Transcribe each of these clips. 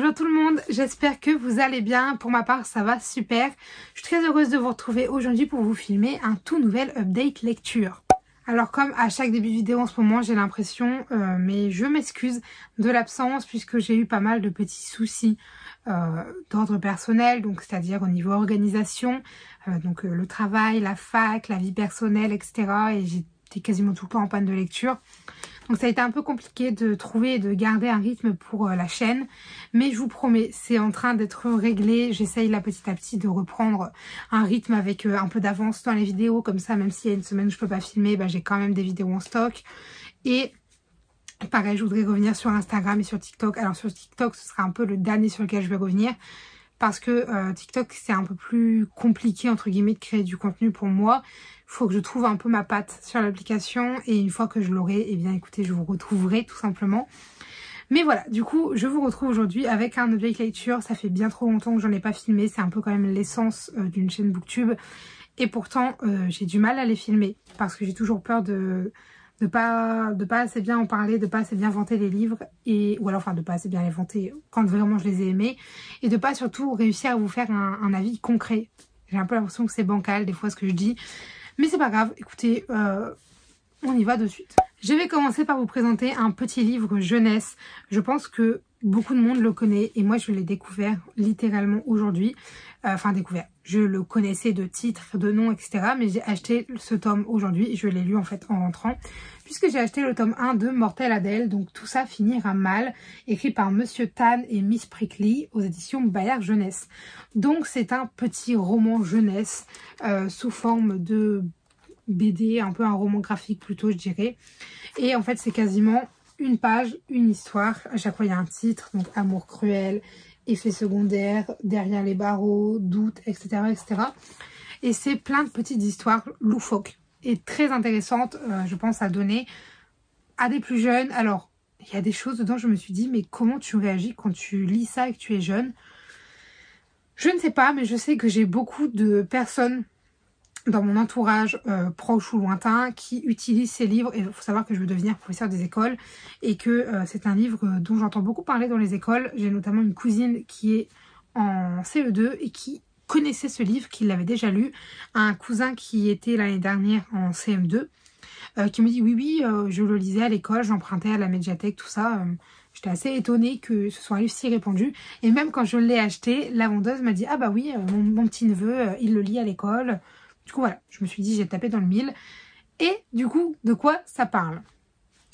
Hello tout le monde, j'espère que vous allez bien. Pour ma part ça va super. Je suis très heureuse de vous retrouver aujourd'hui pour vous filmer un tout nouvel update lecture. Alors comme à chaque début de vidéo en ce moment j'ai l'impression, mais je m'excuse de l'absence puisque j'ai eu pas mal de petits soucis d'ordre personnel, donc c'est-à-dire au niveau organisation, le travail, la fac, la vie personnelle, etc. Et j'étais quasiment tout le temps en panne de lecture. Donc ça a été un peu compliqué de trouver et de garder un rythme pour la chaîne. Mais je vous promets, c'est en train d'être réglé. J'essaye là petit à petit de reprendre un rythme avec un peu d'avance dans les vidéos. Comme ça, même s'il y a une semaine où je peux pas filmer, j'ai quand même des vidéos en stock. Et pareil, je voudrais revenir sur Instagram et sur TikTok. Alors sur TikTok, ce sera un peu le dernier sur lequel je vais revenir. Parce que TikTok, c'est un peu plus compliqué, entre guillemets, de créer du contenu pour moi. Il faut que je trouve un peu ma patte sur l'application. Et une fois que je l'aurai, eh bien écoutez, je vous retrouverai tout simplement. Mais voilà, du coup, je vous retrouve aujourd'hui avec un update lecture. Ça fait bien trop longtemps que j'en ai pas filmé. C'est un peu quand même l'essence d'une chaîne Booktube. Et pourtant, j'ai du mal à les filmer. Parce que j'ai toujours peur de pas assez bien en parler, de pas assez bien vanter les livres, ou alors de pas assez bien les vanter quand vraiment je les ai aimés, et de pas surtout réussir à vous faire un avis concret. J'ai un peu l'impression que c'est bancal des fois ce que je dis, mais c'est pas grave, écoutez, on y va de suite. Je vais commencer par vous présenter un petit livre jeunesse. Je pense que beaucoup de monde le connaît et moi je l'ai découvert littéralement aujourd'hui. Je le connaissais de titre, de nom, etc. Mais j'ai acheté ce tome aujourd'hui. Je l'ai lu en fait en rentrant. Puisque j'ai acheté le tome 1 de Mortel Adèle. Donc tout ça finira mal. Écrit par Monsieur Tan et Miss Prickly aux éditions Bayard Jeunesse. Donc c'est un petit roman jeunesse sous forme de BD. Un peu un roman graphique plutôt je dirais. Et en fait c'est quasiment une page, une histoire. À chaque fois il y a un titre. Donc Amour cruel, effets secondaires, derrière les barreaux, doutes, etc. etc. Et c'est plein de petites histoires loufoques et très intéressantes, je pense, à donner à des plus jeunes. Alors, il y a des choses dedans, je me suis dit, mais comment tu réagis quand tu lis ça et que tu es jeune? Je ne sais pas, mais je sais que j'ai beaucoup de personnes dans mon entourage proche ou lointain qui utilisent ces livres. Et il faut savoir que je veux devenir professeur des écoles et que c'est un livre dont j'entends beaucoup parler dans les écoles. J'ai notamment une cousine qui est en CE2 et qui connaissait ce livre, qui l'avait déjà lu. Un cousin qui était l'année dernière en CM2 qui me dit oui, je le lisais à l'école, j'empruntais à la médiathèque, tout ça. J'étais assez étonnée que ce soit un livre si répandu. Et même quand je l'ai acheté, la vendeuse m'a dit ah bah oui, mon petit neveu, il le lit à l'école. Du coup voilà, je me suis dit j'ai tapé dans le mille. Et du coup, de quoi ça parle?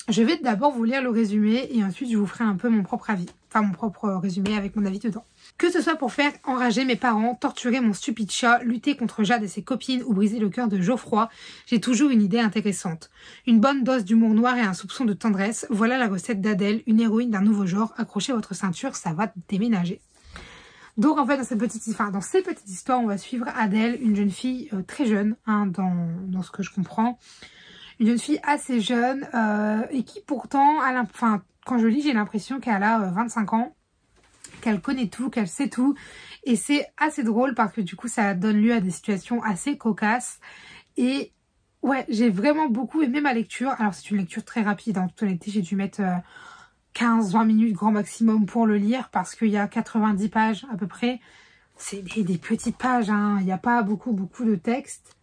Je vais d'abord vous lire le résumé et ensuite je vous ferai un peu mon propre avis. Enfin mon propre résumé avec mon avis dedans. Que ce soit pour faire enrager mes parents, torturer mon stupide chat, lutter contre Jade et ses copines ou briser le cœur de Geoffroy, j'ai toujours une idée intéressante. Une bonne dose d'humour noir et un soupçon de tendresse, voilà la recette d'Adèle, une héroïne d'un nouveau genre. Accrochez votre ceinture, ça va déménager. Donc en fait dans ces petites histoires on va suivre Adèle, une jeune fille très jeune dans ce que je comprends. Une jeune fille assez jeune et qui pourtant, quand je lis j'ai l'impression qu'elle a 25 ans, qu'elle connaît tout, qu'elle sait tout. Et c'est assez drôle parce que du coup ça donne lieu à des situations assez cocasses. Et ouais, j'ai vraiment beaucoup aimé ma lecture. Alors c'est une lecture très rapide, en toute honnêteté j'ai dû mettre 15-20 minutes grand maximum pour le lire parce qu'il y a 90 pages à peu près. C'est des petites pages, hein. Il n'y a pas beaucoup de texte.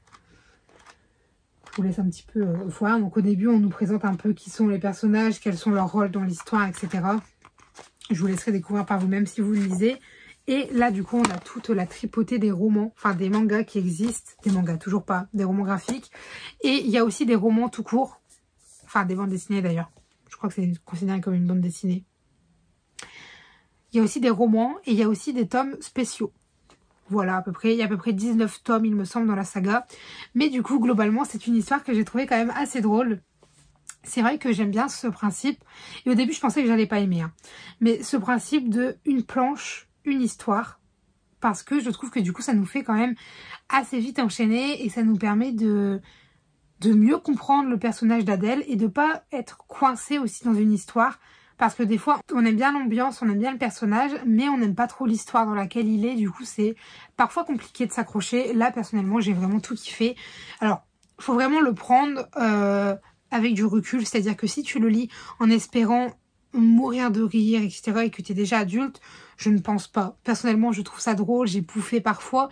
Je vous laisse un petit peu voir. Donc au début on nous présente un peu qui sont les personnages, quels sont leurs rôles dans l'histoire, etc. Je vous laisserai découvrir par vous-même si vous le lisez. Et là du coup on a toute la tripotée des romans, enfin des mangas qui existent. Des mangas, toujours pas, des romans graphiques. Et il y a aussi des romans tout court. Enfin des bandes dessinées d'ailleurs. Je crois que c'est considéré comme une bande dessinée. Il y a aussi des romans et il y a aussi des tomes spéciaux. Voilà, à peu près, il y a à peu près 19 tomes, il me semble, dans la saga. Mais du coup, globalement, c'est une histoire que j'ai trouvée quand même assez drôle. C'est vrai que j'aime bien ce principe. Et au début, je pensais que j'allais pas aimer. Hein. Mais ce principe de une planche, une histoire. Parce que je trouve que du coup, ça nous fait quand même assez vite enchaîner. Et ça nous permet de mieux comprendre le personnage d'Adèle. Et de pas être coincé aussi dans une histoire. Parce que des fois, on aime bien l'ambiance, on aime bien le personnage, mais on n'aime pas trop l'histoire dans laquelle il est. Du coup, c'est parfois compliqué de s'accrocher. Là, personnellement, j'ai vraiment tout kiffé. Alors, il faut vraiment le prendre avec du recul. C'est-à-dire que si tu le lis en espérant mourir de rire, etc. et que tu es déjà adulte, je ne pense pas. Personnellement, je trouve ça drôle, j'ai pouffé parfois,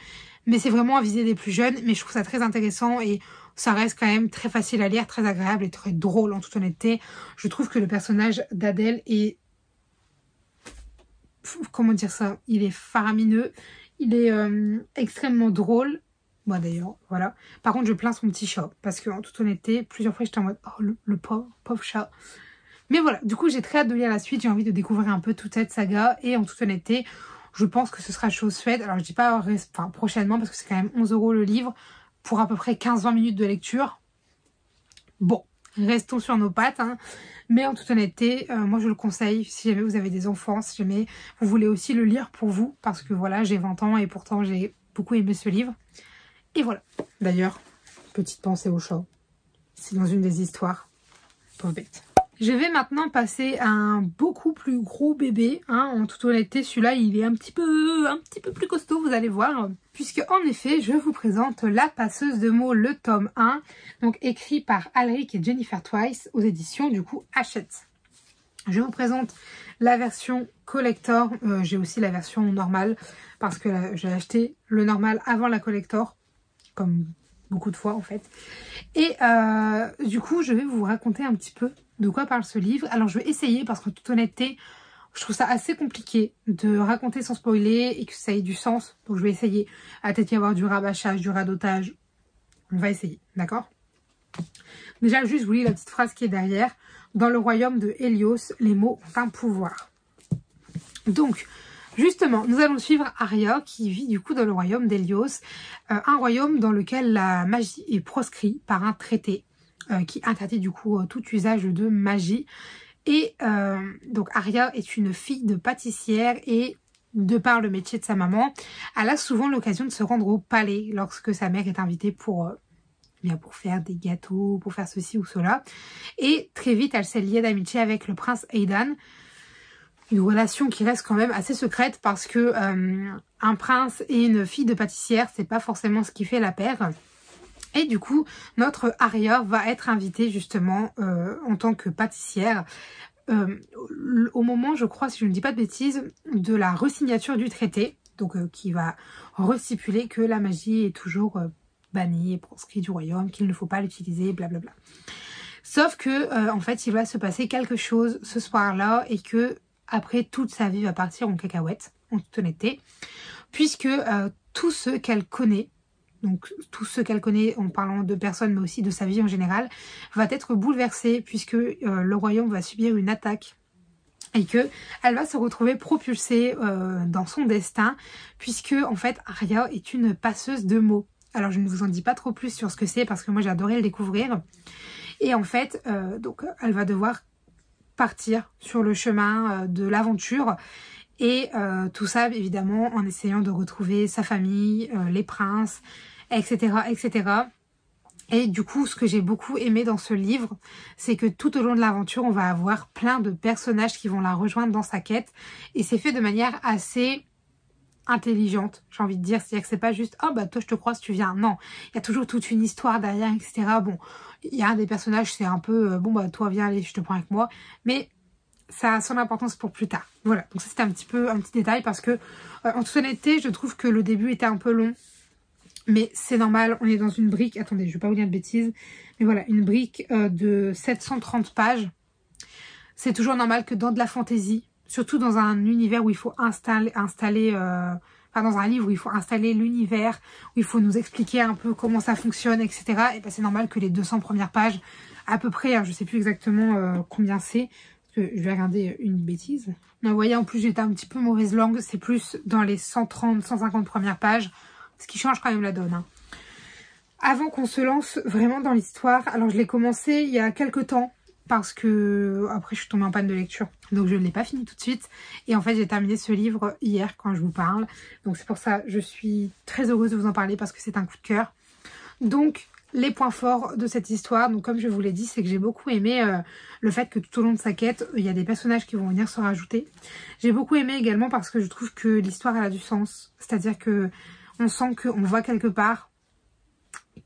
mais c'est vraiment à viser des plus jeunes, mais je trouve ça très intéressant et ça reste quand même très facile à lire, très agréable et très drôle en toute honnêteté. Je trouve que le personnage d'Adèle est... Comment dire ça? Il est faramineux, il est extrêmement drôle. Moi d'ailleurs, voilà. Par contre, je plains son petit chat, parce qu'en toute honnêteté, plusieurs fois j'étais en mode, oh le pauvre chat. Mais voilà, du coup j'ai très hâte de lire la suite, j'ai envie de découvrir un peu toute cette saga et en toute honnêteté, je pense que ce sera chose faite. Alors je dis pas prochainement parce que c'est quand même 11 € le livre pour à peu près 15-20 minutes de lecture. Bon, restons sur nos pattes, hein. Mais en toute honnêteté, moi je le conseille si jamais vous avez des enfants, si jamais vous voulez aussi le lire pour vous, parce que voilà, j'ai 20 ans et pourtant j'ai beaucoup aimé ce livre. Et voilà. D'ailleurs, petite pensée au chat, c'est dans une des histoires, pauvre bête. Je vais maintenant passer à un beaucoup plus gros bébé, hein. En toute honnêteté, celui-là, il est un petit peu plus costaud, vous allez voir. Puisque, en effet, je vous présente La passeuse de mots, le tome 1. Donc, écrit par Alric et Jennifer Twice aux éditions, du coup, Hachette. Je vous présente la version collector. J'ai aussi la version normale, parce que j'ai acheté le normal avant la collector, comme beaucoup de fois, en fait. Et du coup, je vais vous raconter un petit peu de quoi parle ce livre. Alors je vais essayer parce qu'en toute honnêteté, je trouve ça assez compliqué de raconter sans spoiler et que ça ait du sens. Donc je vais essayer. À peut-être y avoir du rabâchage, du radotage. On va essayer, d'accord? Déjà, juste, je vous lis la petite phrase qui est derrière. Dans le royaume de Hélios, les mots ont un pouvoir. Donc, justement, nous allons suivre Arya qui vit du coup dans le royaume d'Hélios. Un royaume dans lequel la magie est proscrite par un traité. Qui interdit du coup tout usage de magie. Et donc Arya est une fille de pâtissière et de par le métier de sa maman, elle a souvent l'occasion de se rendre au palais lorsque sa mère est invitée pour faire des gâteaux, pour faire ceci ou cela. Et très vite, elle s'est liée d'amitié avec le prince Aidan. Une relation qui reste quand même assez secrète parce que un prince et une fille de pâtissière, c'est pas forcément ce qui fait la paire. Et du coup, notre Arya va être invitée justement en tant que pâtissière au moment, je crois, si je ne dis pas de bêtises, de la resignature du traité. Donc qui va restipuler que la magie est toujours bannie et proscrite du royaume, qu'il ne faut pas l'utiliser, blablabla. Sauf que en fait, il va se passer quelque chose ce soir-là et que après toute sa vie va partir en cacahuète, en toute honnêteté, puisque tous ceux qu'elle connaît, donc tout ce qu'elle connaît en parlant de personnes mais aussi de sa vie en général, va être bouleversée puisque le royaume va subir une attaque et que elle va se retrouver propulsée dans son destin puisque en fait Arya est une passeuse de mots. Alors je ne vous en dis pas trop plus sur ce que c'est parce que moi j'ai adoré le découvrir. Et en fait donc elle va devoir partir sur le chemin de l'aventure. Et tout ça, évidemment, en essayant de retrouver sa famille, les princes, etc., etc. Et du coup, ce que j'ai beaucoup aimé dans ce livre, c'est que tout au long de l'aventure, on va avoir plein de personnages qui vont la rejoindre dans sa quête. Et c'est fait de manière assez intelligente, j'ai envie de dire. C'est-à-dire que c'est pas juste « Oh, bah toi, je te croise, tu viens ». Non, il y a toujours toute une histoire derrière, etc. Bon, il y a un des personnages, c'est un peu « Bon, bah toi, viens, allez, je te prends avec moi ». Mais ça a son importance pour plus tard. Voilà, donc ça c'était un petit détail parce que en toute honnêteté, je trouve que le début était un peu long. Mais c'est normal, on est dans une brique, attendez, je vais pas vous dire de bêtises, mais voilà, une brique de 730 pages. C'est toujours normal que dans de la fantaisie, surtout dans un univers où il faut installer dans un livre où il faut installer l'univers, où il faut nous expliquer un peu comment ça fonctionne, etc. Et ben c'est normal que les 200 premières pages, à peu près, hein, je sais plus exactement combien c'est, je vais regarder une bêtise. Mais vous voyez, en plus, j'étais un petit peu mauvaise langue. C'est plus dans les 130, 150 premières pages. Ce qui change quand même la donne. Hein. Avant qu'on se lance vraiment dans l'histoire, alors je l'ai commencé il y a quelques temps. Parce que après, je suis tombée en panne de lecture. Donc, je ne l'ai pas fini tout de suite. Et en fait, j'ai terminé ce livre hier quand je vous parle. Donc, c'est pour ça je suis très heureuse de vous en parler parce que c'est un coup de cœur. Donc, les points forts de cette histoire, donc comme je vous l'ai dit, c'est que j'ai beaucoup aimé le fait que tout au long de sa quête, il y a des personnages qui vont venir se rajouter. J'ai beaucoup aimé également parce que je trouve que l'histoire elle a du sens. C'est-à-dire que on sent qu'on voit quelque part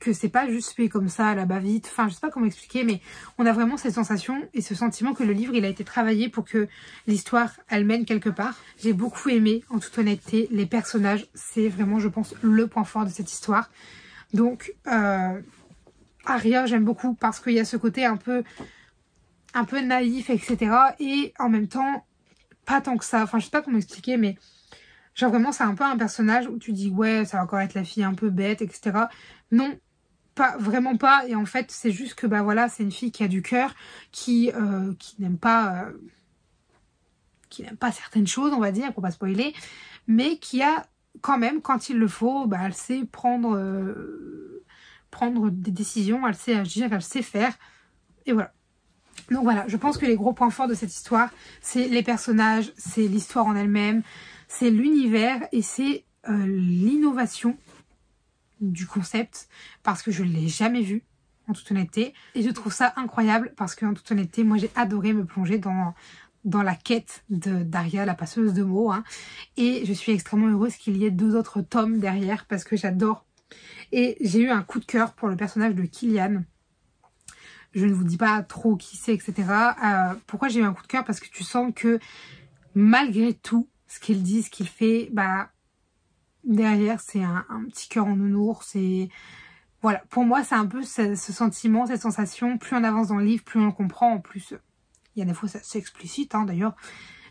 que c'est pas juste fait comme ça à la va-vite, enfin je sais pas comment expliquer, mais on a vraiment cette sensation et ce sentiment que le livre il a été travaillé pour que l'histoire elle mène quelque part. J'ai beaucoup aimé, en toute honnêteté, les personnages, c'est vraiment je pense le point fort de cette histoire. Donc Arya j'aime beaucoup parce qu'il y a ce côté un peu naïf, etc. Et en même temps pas tant que ça, enfin je sais pas comment expliquer, mais genre vraiment c'est un peu un personnage où tu dis ouais ça va encore être la fille un peu bête, etc. Non, pas vraiment pas. Et en fait c'est juste que bah voilà c'est une fille qui a du cœur, qui n'aime pas certaines choses on va dire pour pas spoiler, mais qui a quand même quand il le faut, bah elle sait prendre des décisions, elle sait agir, elle sait faire et voilà. Donc voilà, je pense que les gros points forts de cette histoire, c'est les personnages, c'est l'histoire en elle-même, c'est l'univers et c'est l'innovation du concept parce que je ne l'ai jamais vu en toute honnêteté et je trouve ça incroyable parce que en toute honnêteté moi j'ai adoré me plonger dans la quête d'Arya, la passeuse de mots hein, et je suis extrêmement heureuse qu'il y ait 2 autres tomes derrière parce que j'adore et j'ai eu un coup de cœur pour le personnage de Killian. Je ne vous dis pas trop qui c'est, etc. Pourquoi j'ai eu un coup de cœur? Parce que tu sens que malgré tout, ce qu'il dit, ce qu'il fait, bah derrière c'est un petit cœur en nounours. C'est voilà, pour moi c'est un peu ce sentiment, cette sensation. Plus on avance dans le livre, plus on le comprend. En plus, il y a des fois c'est explicite hein, d'ailleurs.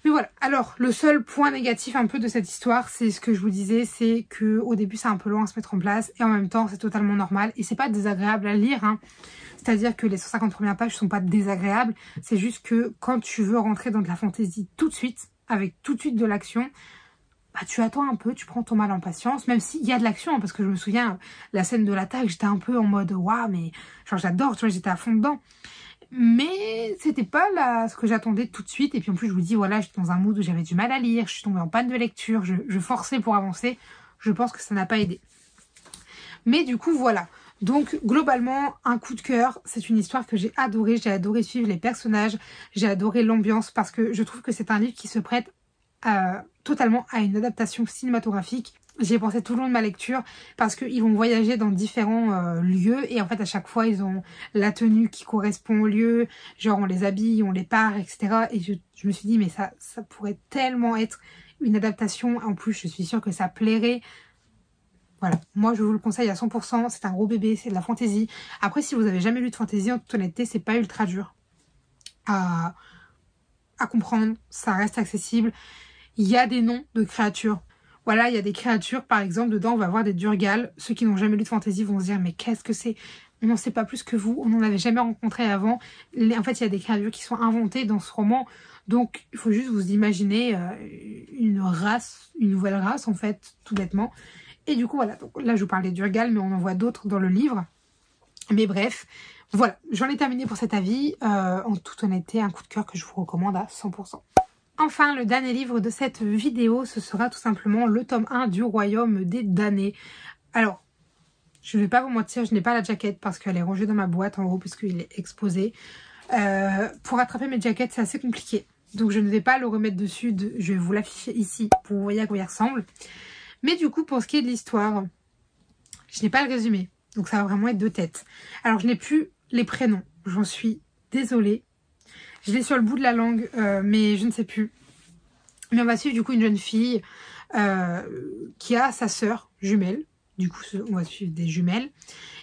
Mais voilà. Alors le seul point négatif un peu de cette histoire, c'est ce que je vous disais, c'est que au début c'est un peu long à se mettre en place et en même temps c'est totalement normal et c'est pas désagréable à lire. Hein. C'est-à-dire que les 150 premières pages sont pas désagréables. C'est juste que quand tu veux rentrer dans de la fantaisie tout de suite, avec tout de suite de l'action, bah tu attends un peu, tu prends ton mal en patience, même s'il y a de l'action, hein, parce que je me souviens, la scène de l'attaque, j'étais un peu en mode waouh, mais genre j'adore, tu vois, j'étais à fond dedans. Mais c'était pas là ce que j'attendais tout de suite. Et puis en plus, je vous dis, voilà, j'étais dans un mood où j'avais du mal à lire, je suis tombée en panne de lecture, je forçais pour avancer. Je pense que ça n'a pas aidé. Mais du coup, voilà. Donc globalement, un coup de cœur, c'est une histoire que j'ai adoré suivre les personnages, j'ai adoré l'ambiance parce que je trouve que c'est un livre qui se prête totalement à une adaptation cinématographique. J'y ai pensé tout le long de ma lecture parce qu'ils vont voyager dans différents lieux et en fait à chaque fois ils ont la tenue qui correspond au lieu, genre on les habille, on les pare, etc. Et je me suis dit mais ça pourrait tellement être une adaptation, en plus je suis sûre que ça plairait. Voilà, moi je vous le conseille à 100%, c'est un gros bébé, c'est de la fantaisie. Après si vous avez jamais lu de fantaisie, en toute honnêteté, c'est pas ultra dur à comprendre, ça reste accessible. Il y a des noms de créatures. Voilà, il y a des créatures, par exemple, dedans on va avoir des Durgal. Ceux qui n'ont jamais lu de fantaisie vont se dire mais qu'est-ce que c'est? On n'en sait pas plus que vous, on n'en avait jamais rencontré avant. En fait, il y a des créatures qui sont inventées dans ce roman. Donc, il faut juste vous imaginer une race, une nouvelle race en fait, tout bêtement. Et du coup, voilà, donc là je vous parle des Durgal, mais on en voit d'autres dans le livre. Mais bref, voilà, j'en ai terminé pour cet avis. En toute honnêteté, un coup de cœur que je vous recommande à 100%. Enfin, le dernier livre de cette vidéo, ce sera tout simplement le tome 1 du Royaume des damnés. Alors, je ne vais pas vous mentir, je n'ai pas la jaquette parce qu'elle est rangée dans ma boîte en haut puisqu'il est exposé. Pour attraper mes jaquettes, c'est assez compliqué. Donc je ne vais pas le remettre dessus, je vais vous l'afficher ici pour que vous voyez à quoi il ressemble. Mais du coup, pour ce qui est de l'histoire, je n'ai pas le résumé. Donc ça va vraiment être 2 têtes. Alors je n'ai plus les prénoms, j'en suis désolée. Je l'ai sur le bout de la langue, mais je ne sais plus. Mais on va suivre du coup une jeune fille qui a sa sœur jumelle. Du coup, on va suivre des jumelles.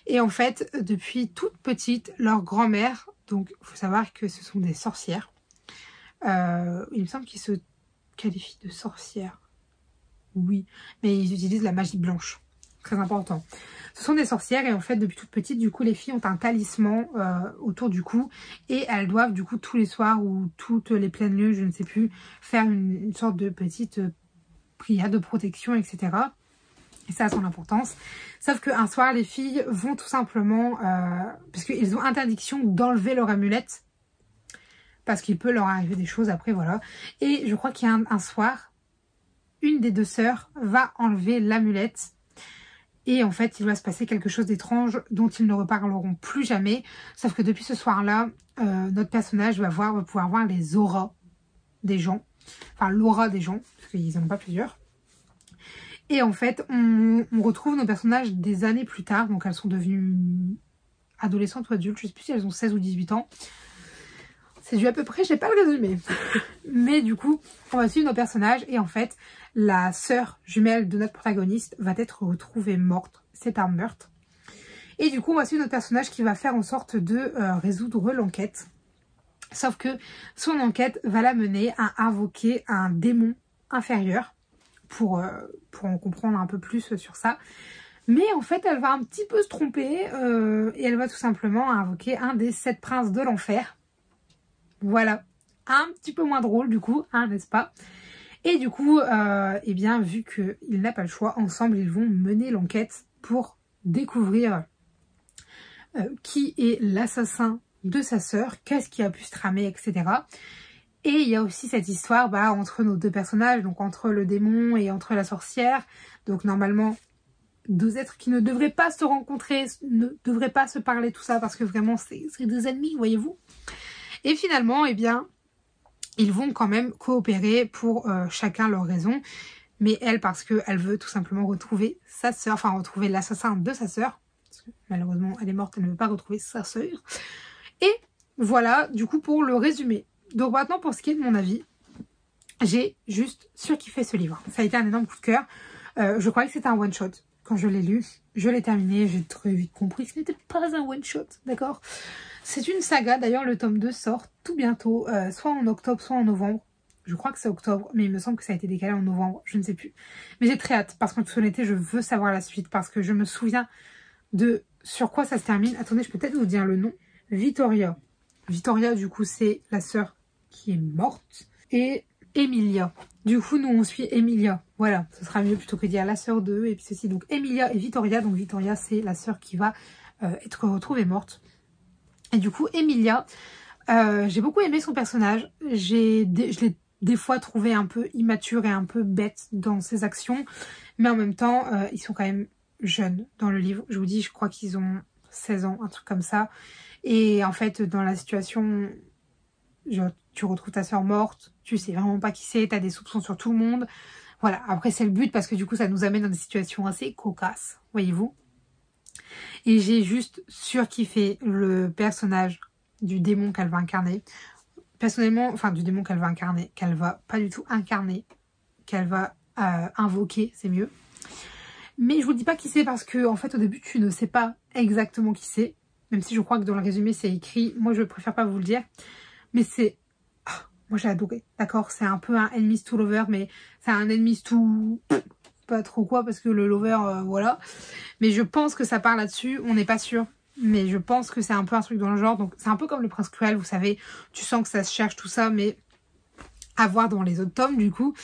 Et en fait, depuis toute petite, leur grand-mère, donc il faut savoir que ce sont des sorcières. Il me semble qu'ils se qualifient de sorcières. Oui, mais ils utilisent la magie blanche. Très important. Ce sont des sorcières et en fait depuis toute petite du coup les filles ont un talisman autour du cou et elles doivent du coup tous les soirs ou toutes les pleines lunes, je ne sais plus, faire une sorte de petite prière de protection, etc. Et ça a son importance. Sauf qu'un soir les filles vont tout simplement, parce qu'ils ont interdiction d'enlever leur amulette parce qu'il peut leur arriver des choses après, voilà. Et je crois qu'il y a un soir, une des 2 sœurs va enlever l'amulette. Et en fait, il va se passer quelque chose d'étrange dont ils ne reparleront plus jamais. Sauf que depuis ce soir-là, notre personnage va pouvoir voir les auras des gens. Enfin, l'aura des gens, parce qu'ils n'en ont pas plusieurs. Et en fait, on retrouve nos personnages des années plus tard. Donc elles sont devenues adolescentes ou adultes. Je sais plus si elles ont 16 ou 18 ans. C'est dû à peu près, je n'ai pas le résumé. Mais du coup, on va suivre nos personnages. Et en fait, la sœur jumelle de notre protagoniste va être retrouvée morte. C'est un meurtre. Et du coup, on va suivre notre personnage qui va faire en sorte de résoudre l'enquête. Sauf que son enquête va la mener à invoquer un démon inférieur. Pour en comprendre un peu plus sur ça. Mais en fait, elle va un petit peu se tromper. Et elle va tout simplement invoquer un des 7 princes de l'enfer. Voilà. Un petit peu moins drôle du coup, hein, n'est-ce pas? Et du coup, eh bien, vu qu'il n'a pas le choix, ensemble, ils vont mener l'enquête pour découvrir qui est l'assassin de sa sœur, qu'est-ce qui a pu se tramer, etc. Et il y a aussi cette histoire entre nos 2 personnages, donc entre le démon et entre la sorcière. Donc normalement, 2 êtres qui ne devraient pas se rencontrer, ne devraient pas se parler, tout ça, parce que vraiment c'est 2 ennemis, voyez-vous. Et finalement, eh bien, ils vont quand même coopérer pour chacun leur raison. Mais elle, parce qu'elle veut tout simplement retrouver sa sœur, enfin retrouver l'assassin de sa sœur. Parce que malheureusement, elle est morte, elle ne veut pas retrouver sa sœur. Et voilà, du coup, pour le résumé. Donc maintenant, pour ce qui est de mon avis, j'ai juste surkiffé ce livre. Ça a été un énorme coup de cœur. Je croyais que c'était un one-shot. Quand je l'ai lu, je l'ai terminé, j'ai très vite compris que ce n'était pas un one-shot, d'accord? C'est une saga, d'ailleurs le tome 2 sort tout bientôt, soit en octobre, soit en novembre. Je crois que c'est octobre, mais il me semble que ça a été décalé en novembre, je ne sais plus. Mais j'ai très hâte, parce qu'en toute honnêteté, je veux savoir la suite, parce que je me souviens de sur quoi ça se termine. Attendez, je peux peut-être vous dire le nom. Vittoria. Vittoria, du coup, c'est la sœur qui est morte. Et Emilia. Du coup, nous, on suit Emilia. Voilà, ce sera mieux plutôt que de dire la sœur d'eux. Et puis ceci, donc Emilia et Vittoria. Donc Vittoria, c'est la sœur qui va être retrouvée morte. Et du coup, Emilia, j'ai beaucoup aimé son personnage. Je l'ai des fois trouvé un peu immature et un peu bête dans ses actions. Mais en même temps, ils sont quand même jeunes dans le livre. Je vous dis, je crois qu'ils ont 16 ans, un truc comme ça. Et en fait, dans la situation, genre, tu retrouves ta soeur morte, tu sais vraiment pas qui c'est, t'as des soupçons sur tout le monde. Voilà, après c'est le but parce que du coup ça nous amène dans des situations assez cocasses, voyez-vous. Et j'ai juste surkiffé le personnage du démon qu'elle va incarner. Personnellement, enfin du démon qu'elle va incarner, qu'elle va pas du tout incarner, qu'elle va invoquer, c'est mieux. Mais je vous dis pas qui c'est parce que en fait au début tu ne sais pas exactement qui c'est. Même si je crois que dans le résumé c'est écrit, moi je préfère pas vous le dire. Mais c'est... Oh, moi j'ai adoré, d'accord? C'est un peu un enemies to lover, mais c'est un enemies to... pas trop quoi, parce que le lover, voilà. Mais je pense que ça part là-dessus, on n'est pas sûr. Mais je pense que c'est un peu un truc dans le genre. Donc c'est un peu comme le Prince Cruel, vous savez. Tu sens que ça se cherche tout ça, mais à voir dans les autres tomes du coup.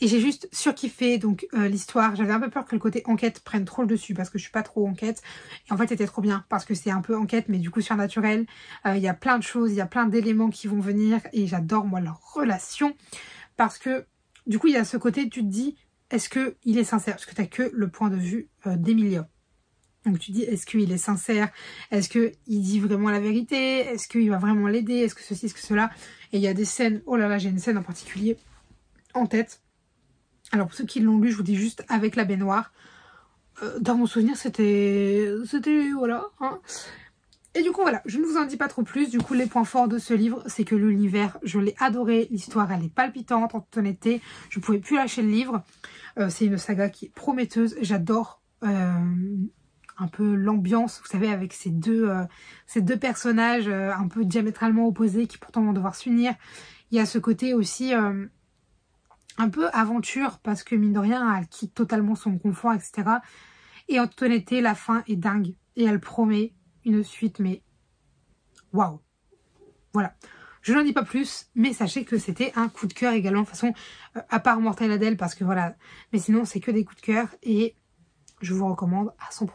Et j'ai juste surkiffé donc l'histoire. J'avais un peu peur que le côté enquête prenne trop le dessus parce que je suis pas trop enquête. Et en fait c'était trop bien parce que c'est un peu enquête mais du coup surnaturel. Il y a plein de choses, il y a plein d'éléments qui vont venir et j'adore moi leur relation. Parce que du coup il y a ce côté, tu te dis est-ce qu'il est sincère? Parce que tu n'as que le point de vue d'Emilia. Donc tu dis est-ce qu'il est sincère? Est-ce qu'il dit vraiment la vérité? Est-ce qu'il va vraiment l'aider? Est-ce que ceci, est-ce que cela? Et il y a des scènes, oh là là j'ai une scène en particulier en tête. Alors pour ceux qui l'ont lu, je vous dis juste avec la baignoire. Dans mon souvenir, c'était voilà. Hein. Et du coup voilà, je ne vous en dis pas trop plus. Du coup les points forts de ce livre, c'est que l'univers, je l'ai adoré. L'histoire, elle est palpitante en toute honnêteté. Je ne pouvais plus lâcher le livre. C'est une saga qui est prometteuse. J'adore un peu l'ambiance, vous savez, avec ces deux personnages un peu diamétralement opposés qui pourtant vont devoir s'unir. Il y a ce côté aussi... un peu aventure parce que mine de rien elle quitte totalement son confort, etc. Et en toute honnêteté la fin est dingue et elle promet une suite mais waouh. Voilà, je n'en dis pas plus mais sachez que c'était un coup de cœur également de toute façon à part Mortel Adèle parce que voilà, mais sinon c'est que des coups de cœur et je vous recommande à 100%.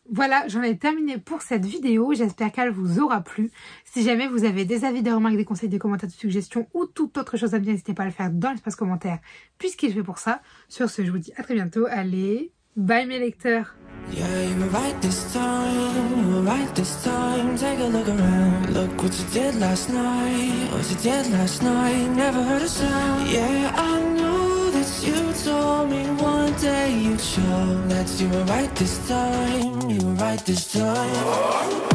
Voilà, j'en ai terminé pour cette vidéo. J'espère qu'elle vous aura plu. Si jamais vous avez des avis, des remarques, des conseils, des commentaires, des suggestions ou toute autre chose à me dire, n'hésitez pas à le faire dans l'espace commentaire puisqu'il est fait pour ça. Sur ce, je vous dis à très bientôt. Allez, bye mes lecteurs. Yeah, you were right this time, take a look around. Look what you did last night, what you did last night. Never heard a sound. Yeah, I know that you told told me one day you'd show that you were right this time, you were right this time.